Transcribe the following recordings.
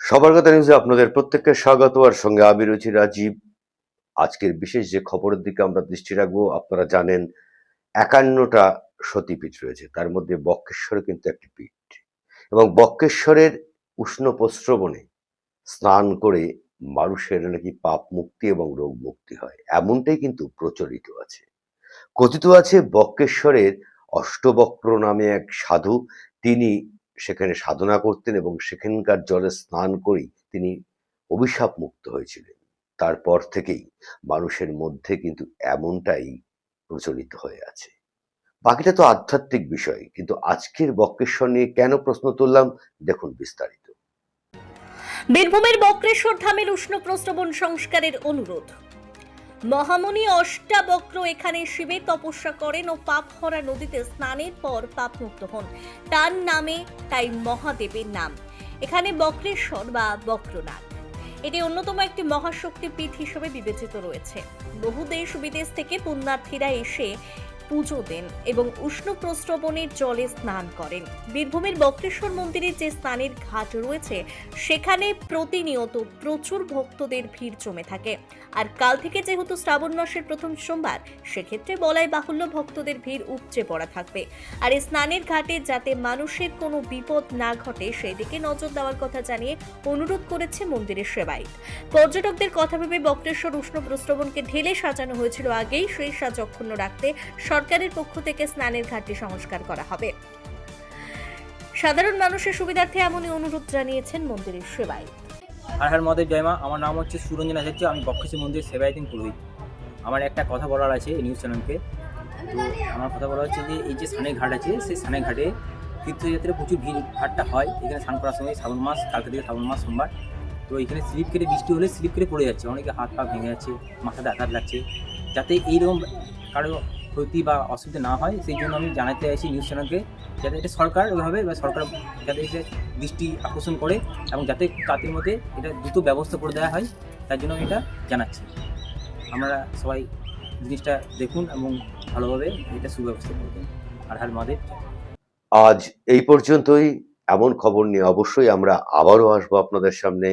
সবার কথা নিউজে আপনাদের প্রত্যেককে স্বাগত। আর সঙ্গে আমি রয়েছি রাজীব। আজকের বিশেষ যে খবরের দিকে আমরা দৃষ্টি রাখবো, আপনারা জানেন ৫১টা সতীপীঠ রয়েছে, তার মধ্যে বক্রেশ্বরে কিন্তু একটি পীঠ। এবং বক্রেশ্বরের উষ্ণ প্রস্রবণে স্নান করে মানুষের নাকি পাপ মুক্তি এবং রোগ মুক্তি হয়, এমনটাই কিন্তু প্রচলিত আছে। কথিত আছে বক্রেশ্বরের অষ্টবক্র নামে এক সাধু, তিনি সেখানে সাধনা করতেন এবং সেখানকার জলে স্নান করেই তিনি অভিশাপ মুক্ত হয়েছিলেন। তারপর থেকেই মানুষের মধ্যে কিন্তু এমনটাই প্রচলিত হয়ে আছে। বাকিটা তো আধ্যাত্মিক বিষয়, কিন্তু আজকের বক্রেশ্বর নিয়ে কেন প্রশ্ন তুললাম, দেখুন বিস্তারিত। বীরভূমের বক্রেশ্বর ধামের উষ্ণ প্রস্রবণ সংস্কারের অনুরোধ। মহামুনি অষ্টাবক্র এখানে শিবের তপস্যা করেন ও পাপহরা নদীতে স্নানের পর পাপমুক্ত হন। তার নামে তাই মহাদেবের নাম। এখানে বক্রেশ্বর বা বক্রনাথ, এটি অন্যতম একটি মহাশক্তি পীঠ হিসেবে বিবেচিত রয়েছে। বহু দেশ বিদেশ থেকে পুণ্যার্থীরা এসে পুজো দেন এবং উষ্ণ প্রস্রবণের জলে স্নান করেন। বীরভূমের বক্রেশ্বর মন্দিরে যে স্নানের ঘাট রয়েছে সেখানে প্রতিনিয়ত প্রচুর ভক্তদের ভিড় জমে থাকে। আর কাল থেকে যেহেতু শ্রাবণ মাসের প্রথম সোমবার, সেক্ষেত্রে বলাই বাহুল্য ভক্তদের ভিড় উপচে পড়া থাকবে। আর এই স্নানের ঘাটে যাতে মানুষের কোনো বিপদ না ঘটে সেই দিকে নজর দেওয়ার কথা জানিয়ে অনুরোধ করেছে মন্দিরের সেবায়িত। পর্যটকদের কথা ভেবে বক্রেশ্বর উষ্ণ প্রস্রবণকে ঢেলে সাজানো হয়েছিল আগেই, সেই সাজ অক্ষুণ্ণ রাখতে সরকারের পক্ষ থেকে স্নানের ঘাটটি সংস্কার করা হবে। সাধারণ মানুষের সুবিধার্থে এমনই অনুরোধ জানিয়েছেন মন্দিরের সেবায়িত। হর হর মহাদেব, জয় মা। আমার নাম হচ্ছে সুরঞ্জন আচার্য। আমি বক্রেশ্বর মন্দির সেবায়িত পুরোহিত। আমার একটা কথা বলার আছে এই নিউজ চ্যানেলকে। তো আমার কথা বলা হচ্ছে যে এই যে স্নানের ঘাট আছে, সেই স্নানের ঘাটে তীর্থযাত্রীরা প্রচুর ভিড় ঘাটটা হয়। এখানে স্নান করার সময় শ্রাবণ মাস, কালকে থেকে শ্রাবণ মাস সোমবার। তো এখানে স্লিপ কেটে বৃষ্টি হলে স্লিপ কেটে পড়ে যাচ্ছে, অনেকে হাত পা ভেঙে যাচ্ছে, মাথাতে আঘাত লাগছে। যাতে এইরকম কারো ক্ষতি বা অসুবিধা না হয় সেই জন্য আমি জানাতে আসি নিউজ চ্যানেলকে, যাতে এটা সরকার ওইভাবে বা সরকার যাতে এটা দৃষ্টি আকর্ষণ করে এবং যাতে তাদের মধ্যে এটা দ্রুত ব্যবস্থা করে দেওয়া হয়, তার জন্য আমি এটা জানাচ্ছি। আমরা সবাই জিনিসটা দেখুন এবং ভালোভাবে এটা সুব্যবস্থা করবেন। আর হর মহাদেব। আজ এই পর্যন্তই। এমন খবর নিয়ে অবশ্যই আমরা আবারও আসবো আপনাদের সামনে।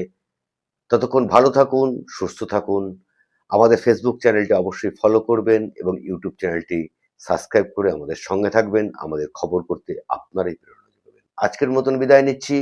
ততক্ষণ ভালো থাকুন, সুস্থ থাকুন। আমাদের ফেসবুক চ্যানেলটি অবশ্যই ফলো করবেন এবং ইউটিউব চ্যানেলটি সাবস্ক্রাইব করে আমাদের সঙ্গে থাকবেন। আমাদের খবর করতে আপনারাই প্রেরণা যোগাবেন। আজকের মতন বিদায় নিচ্ছি।